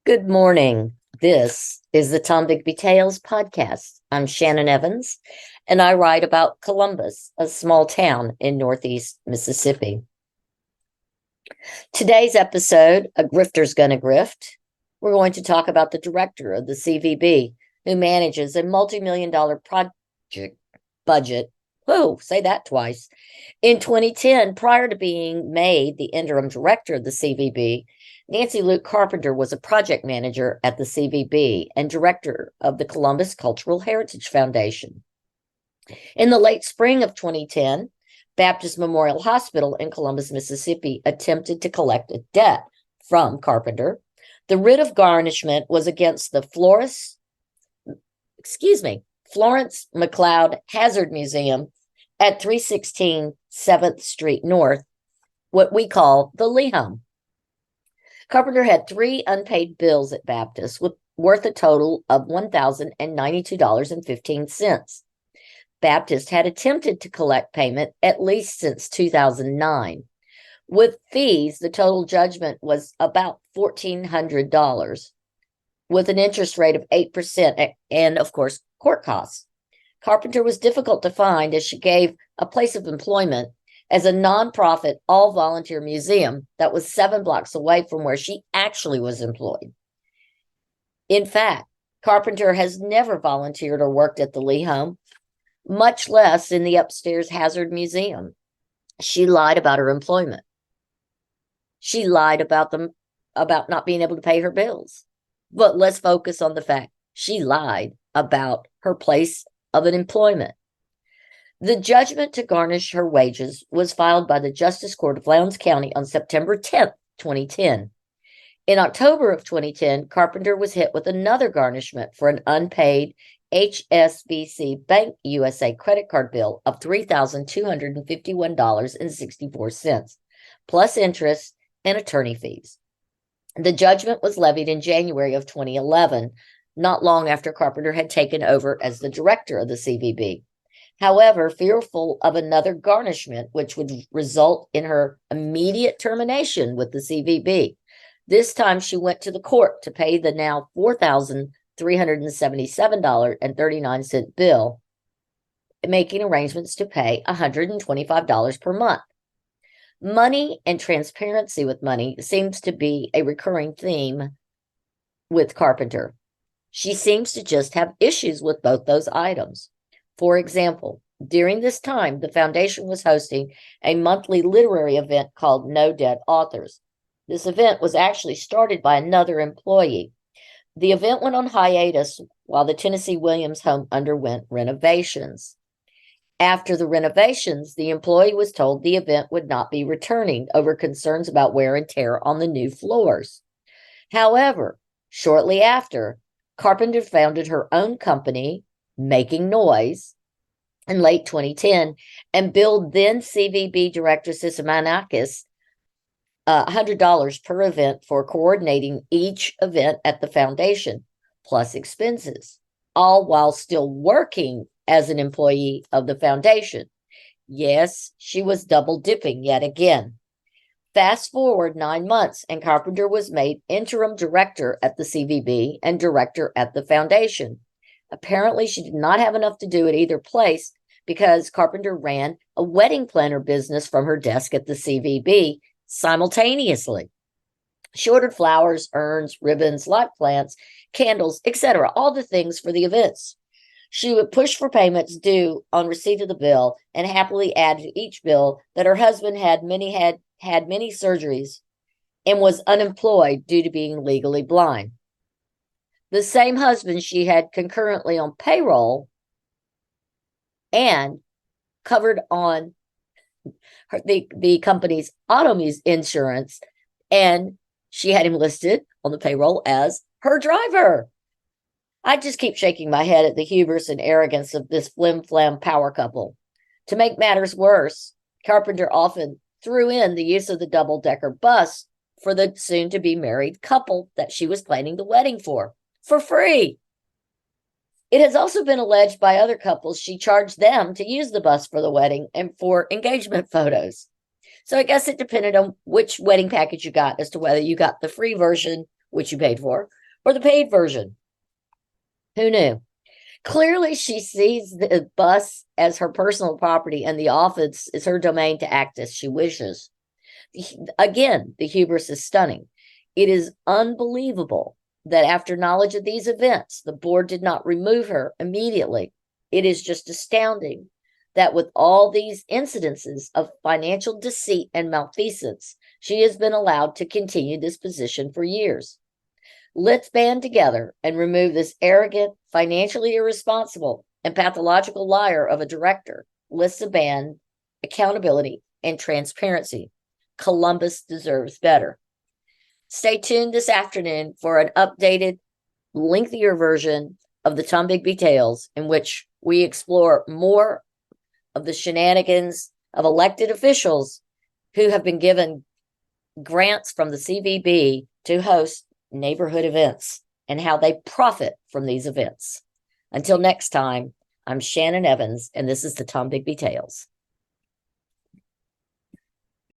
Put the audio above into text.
Good morning. This is the Tom Bigby Tales podcast. I'm Shannon Evans, and I write about Columbus, a small town in northeast Mississippi. Today's episode, A Grifter's Gonna Grift, we're going to talk about the director of the CVB, who manages a multi-million-dollar project budget. Whoa, say that twice. In 2010, prior to being made the interim director of the CVB, Nancy Luke Carpenter was a project manager at the CVB and director of the Columbus Cultural Heritage Foundation. In the late spring of 2010, Baptist Memorial Hospital in Columbus, Mississippi, attempted to collect a debt from Carpenter. The writ of garnishment was against the Florence McLeod Hazard Museum at 316 7th Street North, what we call the Lee Home. Carpenter had 3 unpaid bills at Baptist worth a total of $1,092.15. Baptist had attempted to collect payment at least since 2009. With fees, the total judgment was about $1,400, with an interest rate of 8% and, of course, court costs. Carpenter was difficult to find as she gave a place of employment as a nonprofit all-volunteer museum that was 7 blocks away from where she actually was employed. In fact, Carpenter has never volunteered or worked at the Lee Home, much less in the upstairs Hazard Museum. She lied about her employment. She lied about not being able to pay her bills. But let's focus on the fact she lied about her place of employment. The judgment to garnish her wages was filed by the Justice Court of Lowndes County on September 10th, 2010. In October of 2010, Carpenter was hit with another garnishment for an unpaid HSBC Bank USA credit card bill of $3,251.64, plus interest and attorney fees. The judgment was levied in January of 2011, not long after Carpenter had taken over as the director of the CVB. However, fearful of another garnishment, which would result in her immediate termination with the CVB, this time she went to the court to pay the now $4,377.39 bill, making arrangements to pay $125 per month. Money and transparency with money seems to be a recurring theme with Carpenter. She seems to just have issues with both those items. For example, during this time, the foundation was hosting a monthly literary event called No Dead Authors. This event was actually started by another employee. The event went on hiatus while the Tennessee Williams home underwent renovations. After the renovations, the employee was told the event would not be returning over concerns about wear and tear on the new floors. However, shortly after, Carpenter founded her own company, Making Noise, in late 2010, and billed then CVB director Sisamanakis $100 per event for coordinating each event at the foundation, plus expenses, all while still working as an employee of the foundation. Yes, she was double dipping yet again. Fast forward 9 months, and Carpenter was made interim director at the CVB and director at the foundation. Apparently, she did not have enough to do at either place because Carpenter ran a wedding planner business from her desk at the CVB simultaneously. She ordered flowers, urns, ribbons, light plants, candles, etc., all the things for the events. She would push for payments due on receipt of the bill and happily add to each bill that her husband had many surgeries and was unemployed due to being legally blind. The same husband she had concurrently on payroll and covered on the company's auto insurance, and she had him listed on the payroll as her driver. I just keep shaking my head at the hubris and arrogance of this flim-flam power couple. To make matters worse, Carpenter often threw in the use of the double-decker bus for the soon-to-be married couple that she was planning the wedding for free. It has also been alleged by other couples she charged them to use the bus for the wedding and for engagement photos. So I guess it depended on which wedding package you got as to whether you got the free version, which you paid for, or the paid version. Who knew? Clearly, she sees the bus as her personal property and the office is her domain to act as she wishes. Again, the hubris is stunning. It is unbelievable that after knowledge of these events, the board did not remove her immediately. It is just astounding that with all these incidences of financial deceit and malfeasance, she has been allowed to continue this position for years. Let's band together and remove this arrogant, financially irresponsible, and pathological liar of a director. Let's demand accountability and transparency. Columbus deserves better. Stay tuned this afternoon for an updated, lengthier version of the Tombigbee Tales, in which we explore more of the shenanigans of elected officials who have been given grants from the CVB to host neighborhood events and how they profit from these events. Until next time, I'm Shannon Evans, and this is the Tombigbee Tales.